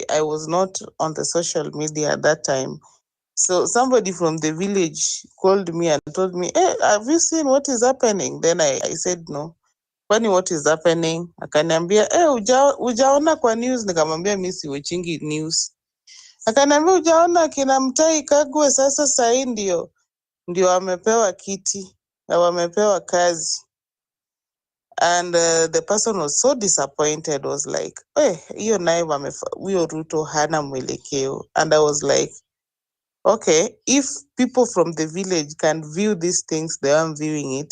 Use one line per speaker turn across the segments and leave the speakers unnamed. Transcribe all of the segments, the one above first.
I was not on the social media at that time. So somebody from the village called me and told me, "Hey, have you seen what is happening?" Then I said no. Kwani what is happening? Akaniambia, ujaona kwa news? Nikamwambia mi siwechingi news. Akaniambia ujaona kina Mtai Kagwe sasa sahii ndio wamepewa kiti na wamepewa kazi. And the person was so disappointed, was like, hiyo naye huyo Ruto hana mwelekeo. And I was like, okay, if people from the village can view these things the way I'm viewing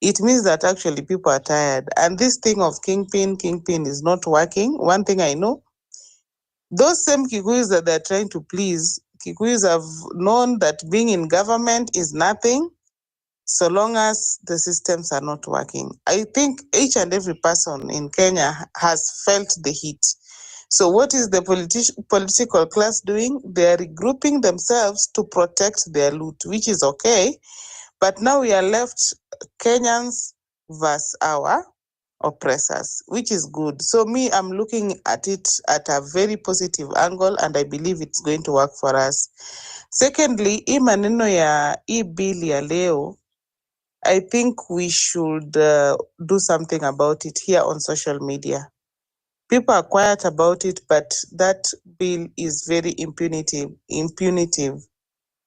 it means that actually people are tired. And this thing of kingpin is not working. One thing I know, those same Kikuyus that they're trying to please, Kikuyus have known that being in government is nothing so long as the systems are not working. I think each and every person in Kenya has felt the heat. So what is the political class doing? They are regrouping themselves to protect their loot, which is okay. But now we are left Kenyans versus our oppressors, which is good. So me, I'm looking at it at a very positive angle, and I believe it's going to work for us. Secondly, hii maneno ya hii bill ya leo, I think we should do something about it here on social media. People are quiet about it, but that bill is very impunitive.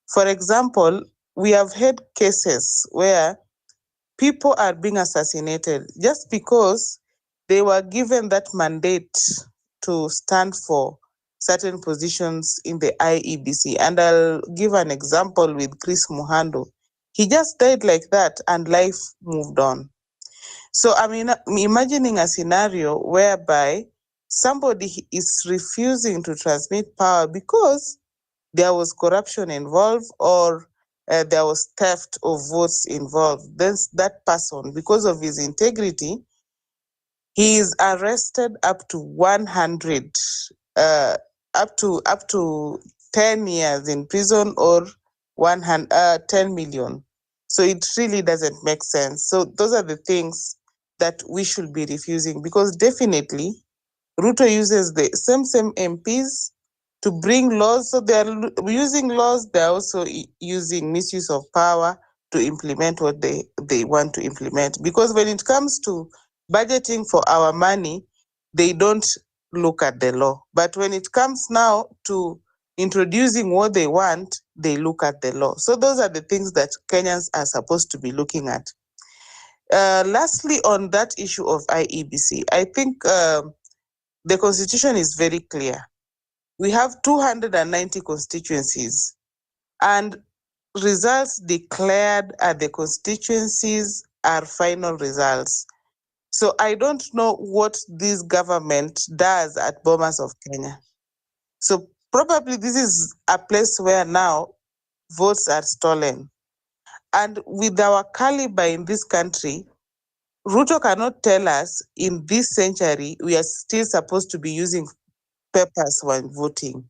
For example, we have had cases where people are being assassinated just because they were given that mandate to stand for certain positions in the IEBC. And I'll give an example with Chris Muhando. He just died like that and life moved on. So I'm imagining a scenario whereby somebody is refusing to transmit power because there was corruption involved, or there was theft of votes involved. Then that person, because of his integrity, he is arrested up to 100, up to 10 years in prison, or 10 million. So it really doesn't make sense. So those are the things that we should be refusing, because definitely Ruto uses the same MPs to bring laws. So they are using laws, they are also using misuse of power to implement what they want to implement. Because when it comes to budgeting for our money, they don't look at the law. But when it comes now to introducing what they want, they look at the law. So those are the things that Kenyans are supposed to be looking at. Lastly, on that issue of IEBC, I think the constitution is very clear. We have 290 constituencies, and results declared at the constituencies are final results. So I don't know what this government does at Bomas of Kenya. So probably this is a place where now votes are stolen. And with our caliber in this country, Ruto cannot tell us in this century we are still supposed to be using papers when voting,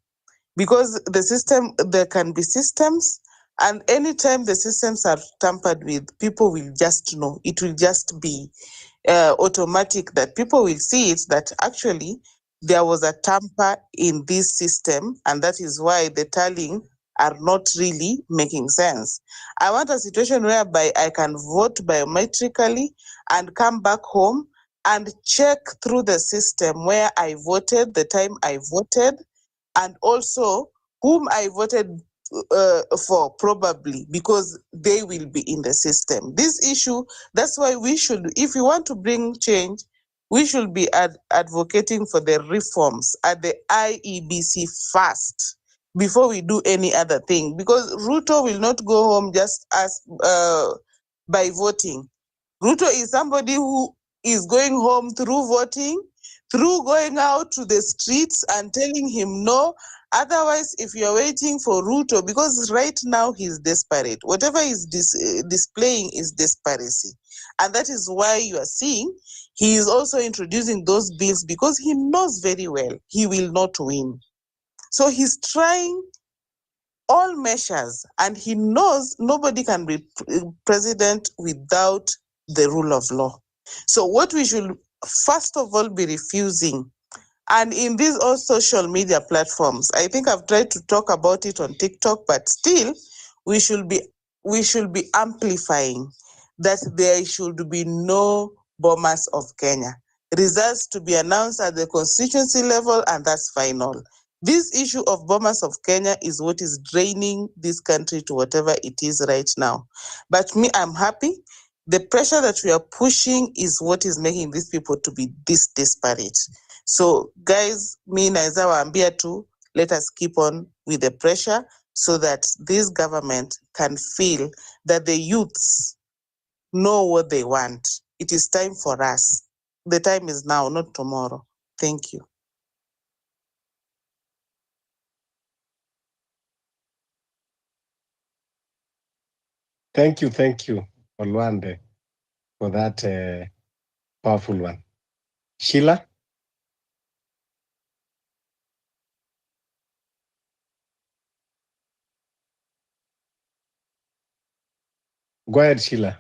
because the system, there can be systems, and anytime the systems are tampered with, people will just know. It will just be automatic that people will see it, that actually there was a tamper in this system, and that is why the tallying are not really making sense. I want a situation whereby I can vote biometrically and come back home and check through the system where I voted, the time I voted, and also whom I voted for, probably because they will be in the system. This issue, that's why we should, if we want to bring change, we should be advocating for the reforms at the IEBC first before we do any other thing, because Ruto will not go home just as by voting. Ruto is somebody who is going home through voting, through going out to the streets and telling him no. Otherwise, if you're waiting for Ruto, because right now he's desperate, whatever he's displaying is desperacy. And that is why you are seeing he is also introducing those bills, because he knows very well he will not win. So he's trying all measures, and he knows nobody can be president without the rule of law. So what we should first of all be refusing And in these all social media platforms, I think I've tried to talk about it on TikTok, but still we should be amplifying that there should be no bombers of Kenya. Results to be announced at the constituency level, and that's final. This issue of bombers of Kenya is what is draining this country to whatever it is right now. But me, I'm happy. The pressure that we are pushing is what is making these people to be this desperate. So guys, me naweza waambia tu, let us keep on with the pressure so that this government can feel that the youths know what they want. It is time for us. The time is now, not tomorrow. Thank you.
Thank you, Olwande, for that powerful one. Sheila? Go ahead, Sheila.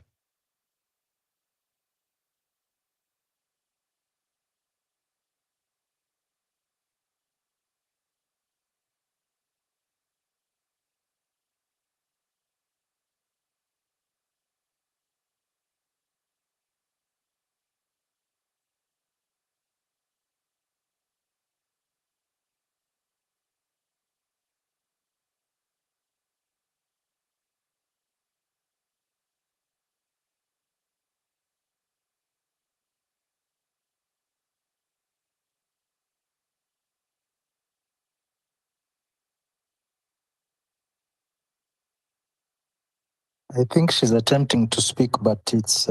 I think she's attempting to speak, but it's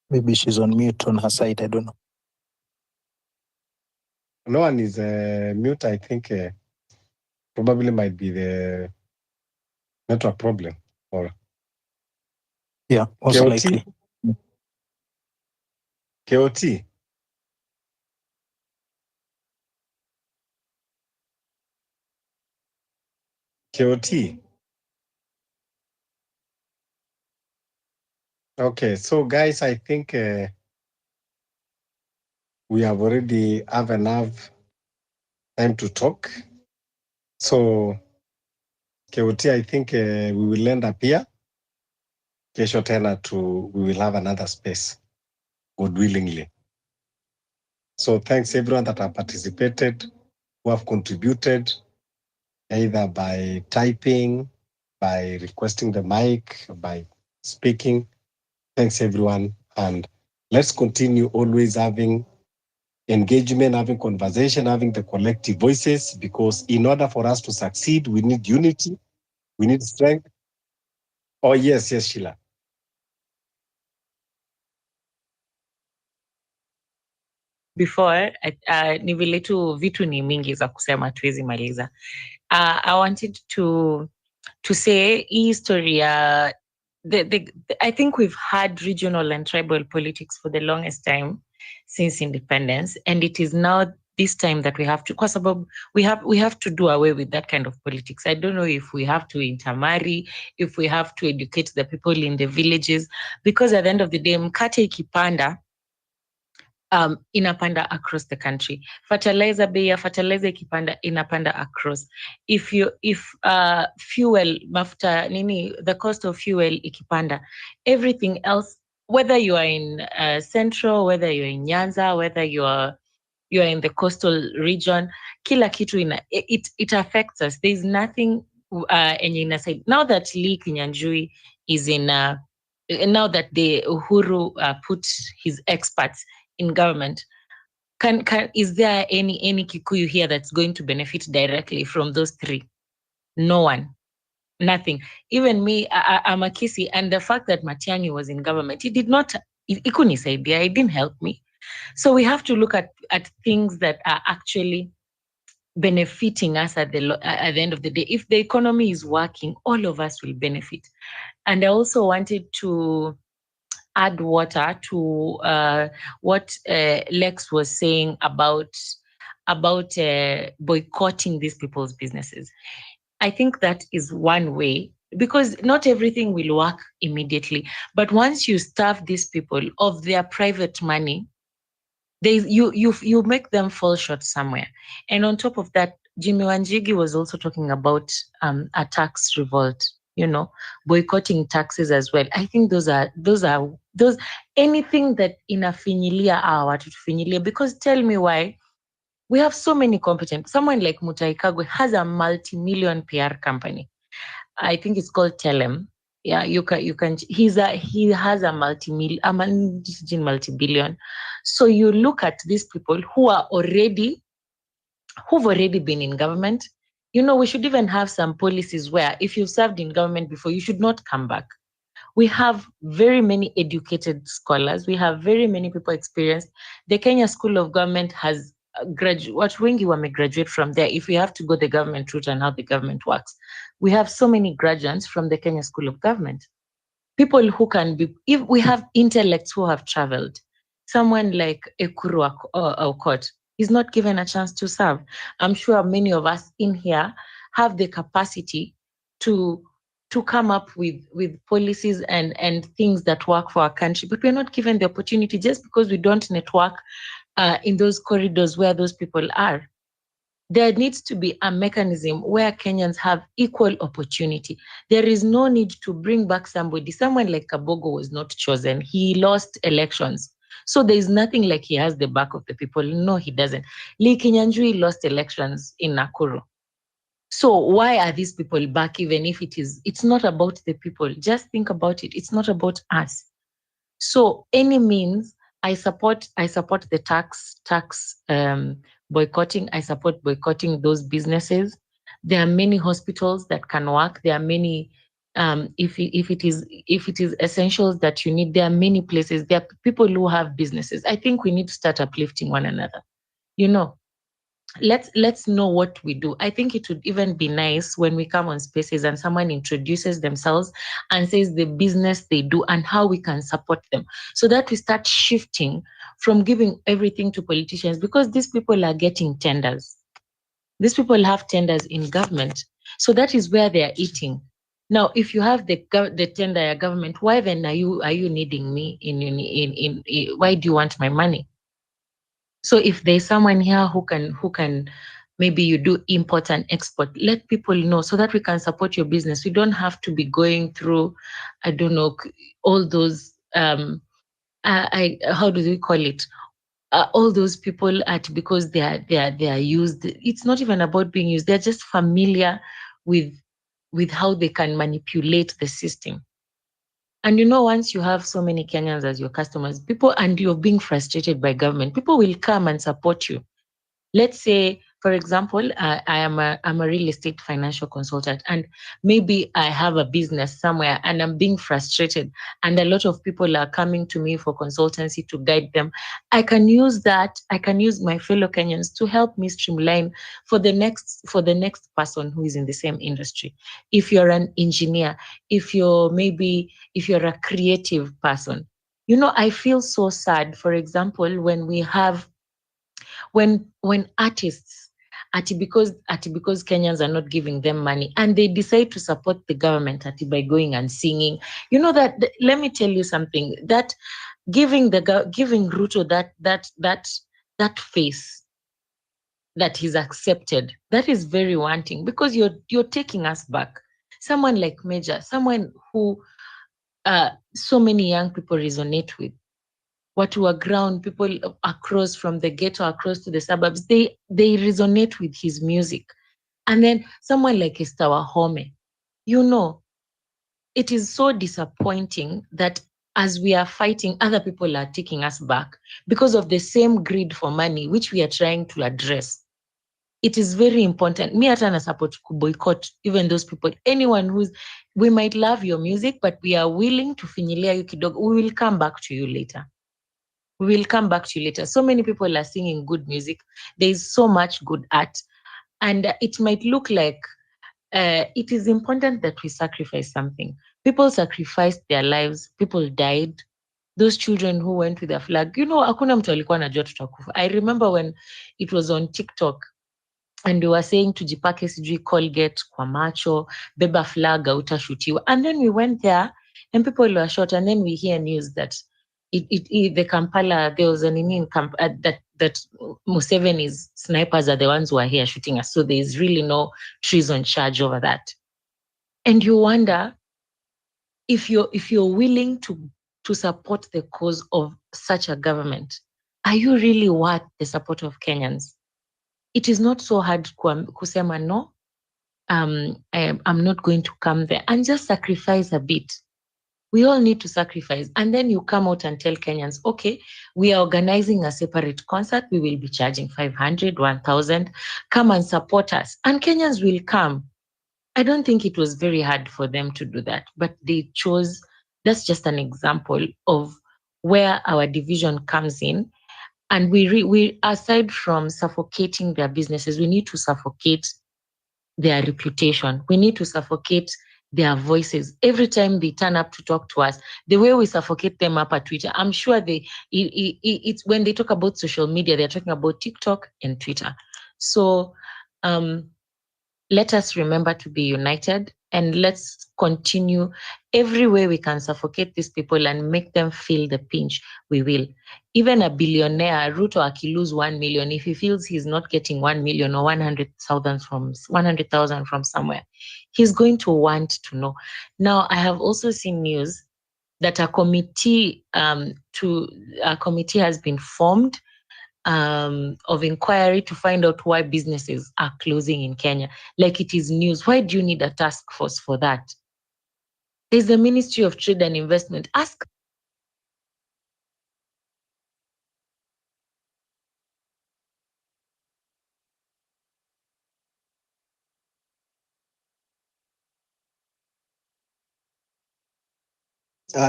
maybe she's on mute on her side. I don't know.
No one is mute. I think probably might be the network problem. Or
yeah, most
KOT?
likely.
KOT? KOT? Okay, so guys, I think we have already have enough time to talk. So KOT, I think we will end up here. Kesho tena we will have another space, God willingly. So thanks everyone that have participated, who have contributed, either by typing, by requesting the mic, by speaking. Thanks everyone. And let's continue always having engagement, having conversation, having the collective voices, because in order for us to succeed, we need unity, we need strength. Oh, yes, Sheila.
Before ni vile tu vitu ni mingi za kusema tuwezi maliza. I wanted to say hii story I think we've had regional and tribal politics for the longest time since independence, and it is now this time that we have to, kwa sababu we have to do away with that kind of politics. I don't know if we have to intermarry, if we have to educate the people in the villages, because at the end of the day, mkate ikipanda, inapanda across the country. Bei ya fertilizer ikipanda, inapanda across. If fuel, mafuta, the cost of fuel ikipanda, everything else, whether you are in Central, whether you're in Nyanza, whether you are in the coastal region, kila kitu it affects us. There's nothing enye inasaidia. Now that Lee Kinyanjui is in, now that the Uhuru put his experts in government, is there any Kikuyu here that's going to benefit directly from those three? No one. Nothing. Even me, I'm a Kisi, and the fact that Matiang'i was in government, it didn't help me. So we have to look at things that are actually benefiting us at the end of the day. If the economy is working, all of us will benefit. And I also wanted to add water to what Lex was saying about boycotting these people's businesses. I think that is one way, because not everything will work immediately. But once you starve these people of their private money, You make them fall short somewhere. And on top of that, Jimmy Wanjigi was also talking about a tax revolt, boycotting taxes as well. I think those anything that inafinyilia our watu tufinyilia, because tell me why. We have so many competent. Someone like Mutai Kagwe has a multi-million PR company. I think it's called Telem. Yeah, you can. He has a multi-billion. So you look at these people who've already been in government. We should even have some policies where if you've served in government before, you should not come back. We have very many educated scholars. We have very many people experienced. The Kenya School of Government has watu wengi wamegraduate from there. If we have to go the government route and how the government works, we have so many graduates from the Kenya School of Government. People who can be, if we have intellects who have traveled, someone like Ekuru Aukot is not given a chance to serve. I'm sure many of us in here have the capacity to come up with policies and things that work for our country, but we're not given the opportunity just because we don't network in those corridors where those people are. There needs to be a mechanism where Kenyans have equal opportunity. There is no need to bring back somebody. Someone like Kabogo was not chosen. He lost elections. So there is nothing like he has the back of the people. No, he doesn't. Lee Kinyanjui lost elections in Nakuru. So why are these people back, even if it's not about the people? Just think about it. It's not about us. So any means, I support the tax boycotting. I support boycotting those businesses. There are many hospitals that can work. There are many, if it is essentials that you need, there are many places. There are people who have businesses. I think we need to start uplifting one another. Let's know what we do. I think it would even be nice when we come on spaces and someone introduces themselves and says the business they do and how we can support them, so that we start shifting from giving everything to politicians, because these people are getting tenders. These people have tenders in government. So that is where they are eating. Now, if you have the tender government, why then are you needing me in why do you want my money? So if there's someone here who can, maybe you do import and export, let people know so that we can support your business. We don't have to be going through, I don't know, all those, how do we call it? All those people because they are used. It's not even about being used. They're just familiar with how they can manipulate the system. And once you have so many Kenyans as your customers, and you're being frustrated by government, people will come and support you. Let's say, for example, I'm a real estate financial consultant, and maybe I have a business somewhere and I'm being frustrated, and a lot of people are coming to me for consultancy to guide them. I can use that. I can use my fellow Kenyans to help me streamline for the next person who is in the same industry. If you're an engineer, if you're a creative person, I feel so sad, for example, when we have when artists because Kenyans are not giving them money and they decide to support the government by going and singing, that let me tell you something, that giving Ruto that face that he's accepted, that is very wanting, because you're taking us back. Someone like Major, someone who so many young people resonate with. Watu wa ground, people across from the ghetto, across to the suburbs, they resonate with his music. And then someone like Esther Wahome, it is so disappointing that as we are fighting, other people are taking us back because of the same greed for money, which we are trying to address. It is very important. Me hata na support to boycott even those people. Anyone we might love your music, but we are willing to finyilia you kidogo. We will come back to you later. We will come back to you later. So many people are singing good music. There is so much good art. And it might look like it is important that we sacrifice something. People sacrificed their lives. People died. Those children who went with a flag, hakuna mtu alikuwa anajua tutakufa. I remember when it was on TikTok and they were saying tujipake sijui Colgate kwa macho, beba flag, utashutiwa. And then we went there and people were shot, and then we hear news that the Kampala, there was an in that Museveni's snipers are the ones who are here shooting us. So there's really no treason charge over that. And you wonder if you're willing to support the cause of such a government, are you really worth the support of Kenyans? It is not so hard kusema no. I'm not going to come there, and just sacrifice a bit. We all need to sacrifice. And then you come out and tell Kenyans, okay, we are organizing a separate concert. We will be charging 500, 1,000. Come and support us. And Kenyans will come. I don't think it was very hard for them to do that, but they chose. That's just an example of where our division comes in. And we aside from suffocating their businesses, we need to suffocate their reputation. We need to suffocate their voices. Every time they turn up to talk to us, the way we suffocate them up at Twitter, I'm sure it's when they talk about social media, they're talking about TikTok and Twitter. So let us remember to be united, and let's continue every way we can suffocate these people and make them feel the pinch. We will. Even a billionaire, Ruto, lose 1 million, if he feels he's not getting 1 million or 100,000 from somewhere, he's going to want to know. Now, I have also seen news that a committee has been formed of inquiry to find out why businesses are closing in Kenya. Like it is news. Why do you need a task force for that? There's the Ministry of Trade and Investment. Ask.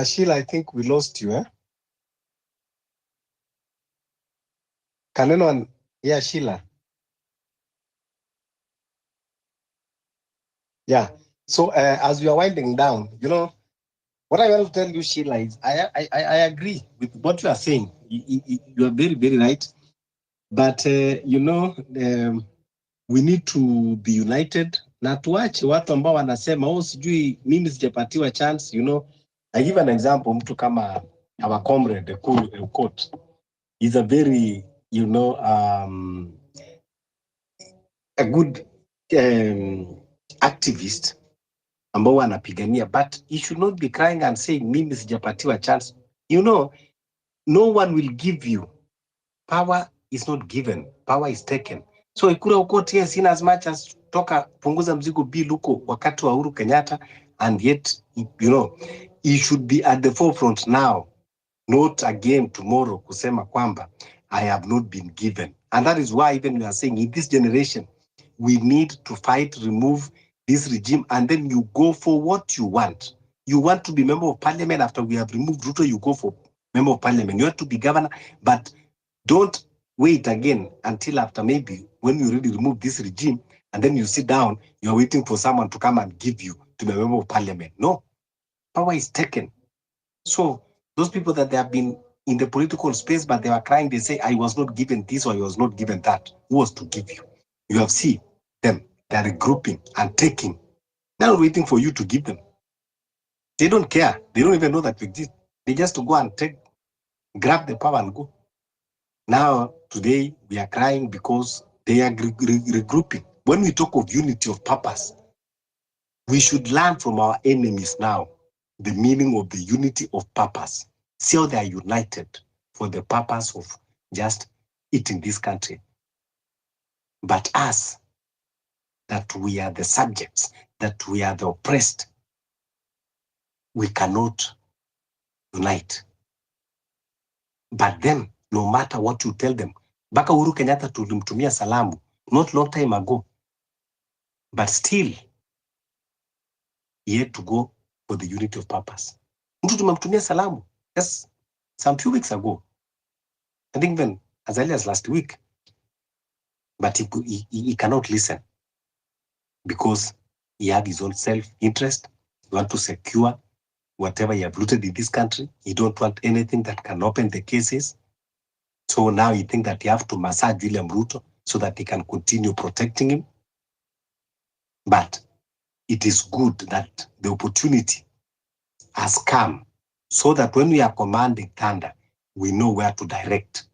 Sheila, I think we lost you, eh? Can anyone hear Sheila? Yeah. So as we are winding down, what I want to tell you, Sheila, is I agree with what you are saying. You are very, very right. But, we need to be united. Na tuache watu ambao wanasema, sijui mimi sijapatiwa chance, I give an example, mtu kama our comrade, Ukot, is a very, a good activist ambao anapigania, but he should not be crying and saying mimi sijapatiwa chance. No one will give you. Power is not given, power is taken. So Ikura Ukot, yes, in as much as toka punguza mzigo bill huko wakati wa Uhuru Kenyatta, and yet, he should be at the forefront now, not again tomorrow kusema kwamba I have not been given. And that is why even we are saying in this generation, we need to fight, remove this regime, and then you go for what you want. You want to be member of parliament after we have removed Ruto, you go for member of parliament. You want to be governor, but don't wait again until after maybe when you already remove this regime, and then you sit down, you're waiting for someone to come and give you to be a member of parliament. No, power is taken. So those people that they have been in the political space, but they were crying, they say, I was not given this or I was not given that. Who was to give you? You have seen them, they are regrouping and taking. They're not waiting for you to give them. They don't care. They don't even know that you exist. They just go and grab the power and go. Now, today, we are crying because they are regrouping. When we talk of unity of purpose, we should learn from our enemies now the meaning of the unity of purpose. See how they are united for the purpose of just eating this country. But us, that we are the subjects, that we are the oppressed, we cannot unite. But them, no matter what you tell them, Baka Uhuru Kenyatta tulimtumia salamu not long time ago, but still he had to go for the unity of purpose. Mtu tumemtumia salamu just some few weeks ago, I think even as early as last week, but he cannot listen because he had his own self-interest. He want to secure whatever he have looted in this country. He don't want anything that can open the cases. So now he think that he have to massage William Ruto so that he can continue protecting him. But it is good that the opportunity has come so that when we are commanding thunder, we know where to direct.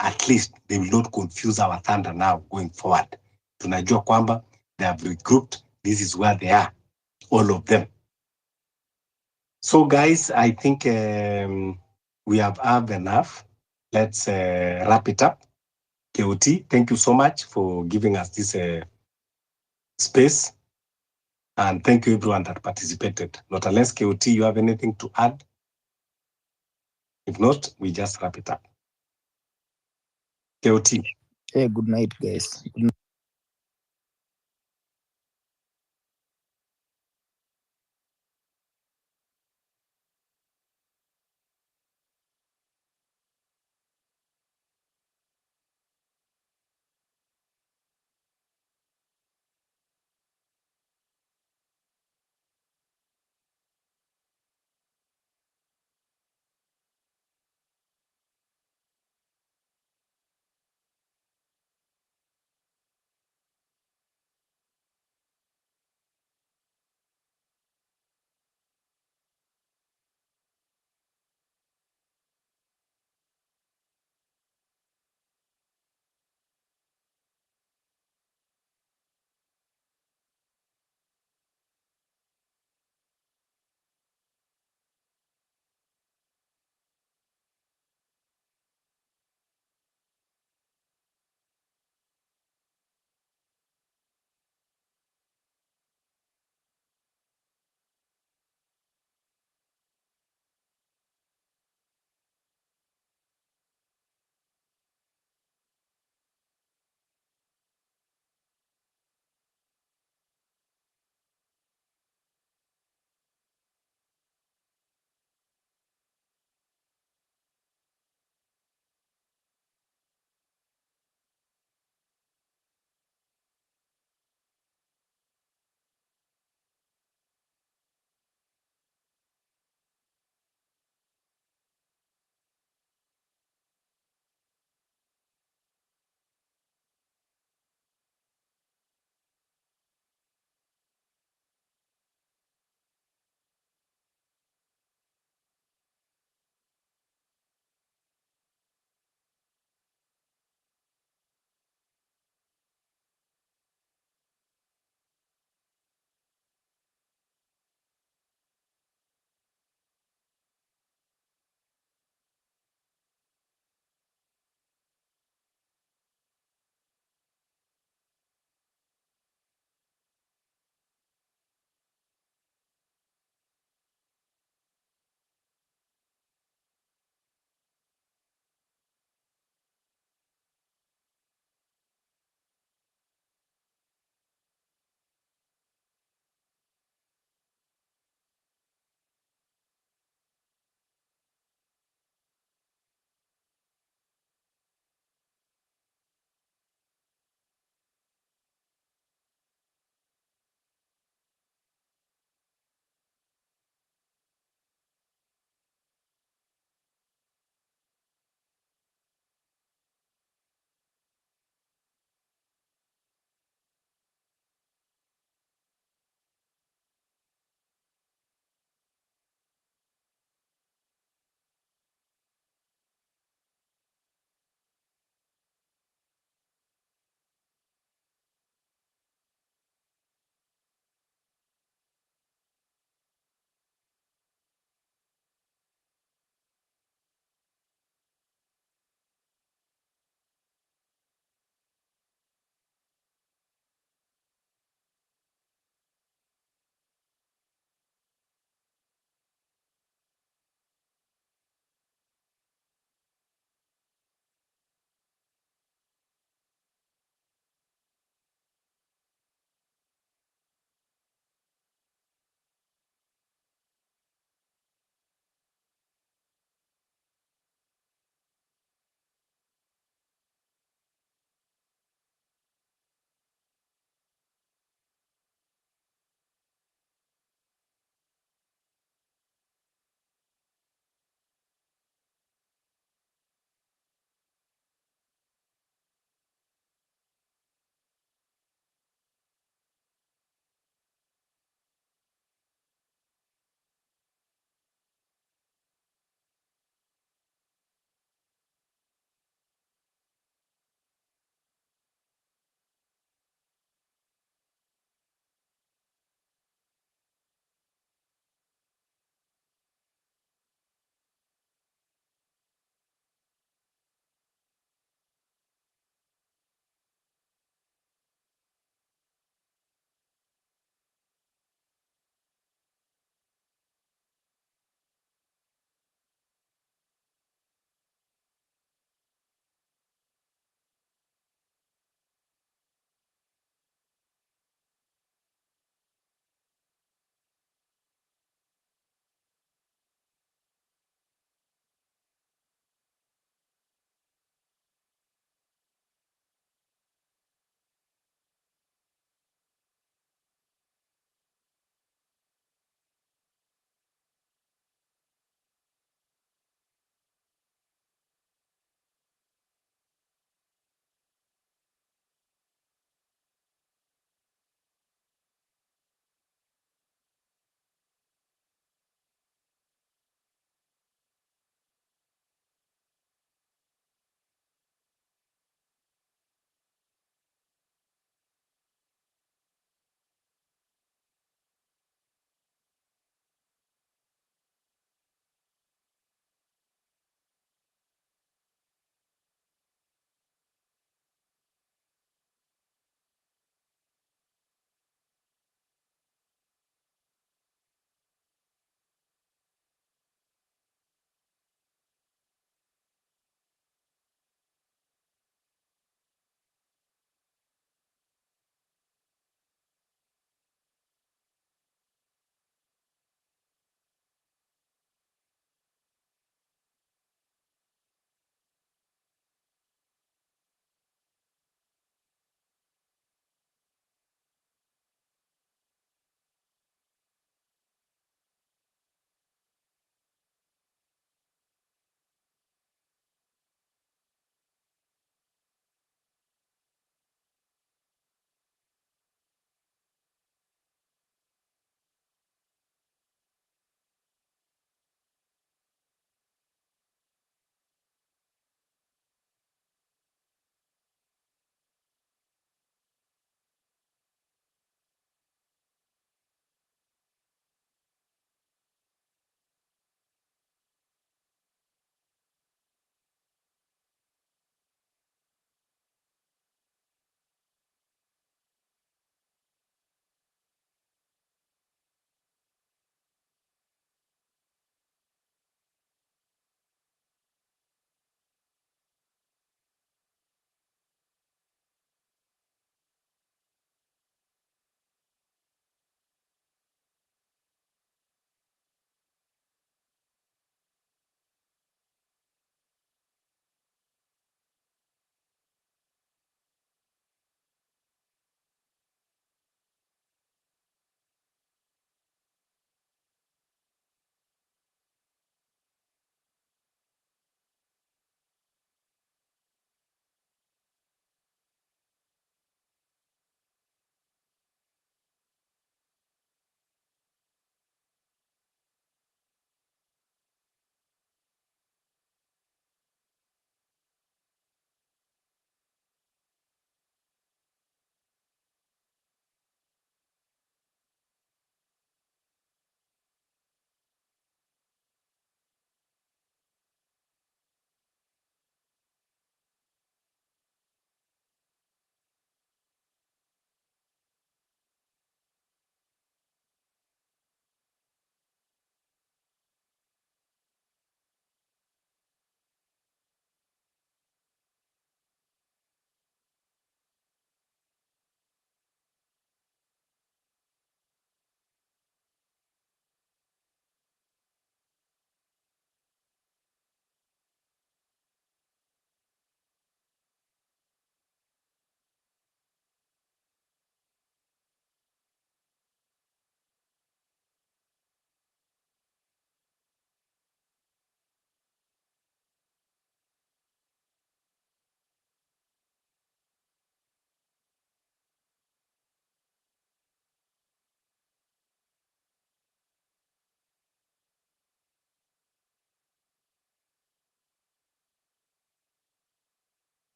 At least they will not confuse our thunder now going forward. Tunajua kwamba they have regrouped. This is where they are, all of them. So guys, I think we have enough. Let's wrap it up. KOT, thank you so much for giving us this space. And thank you everyone that participated. Not unless KOT, you have anything to add? If not, we just wrap it up. KOT.
Hey, good night, guys. Good night.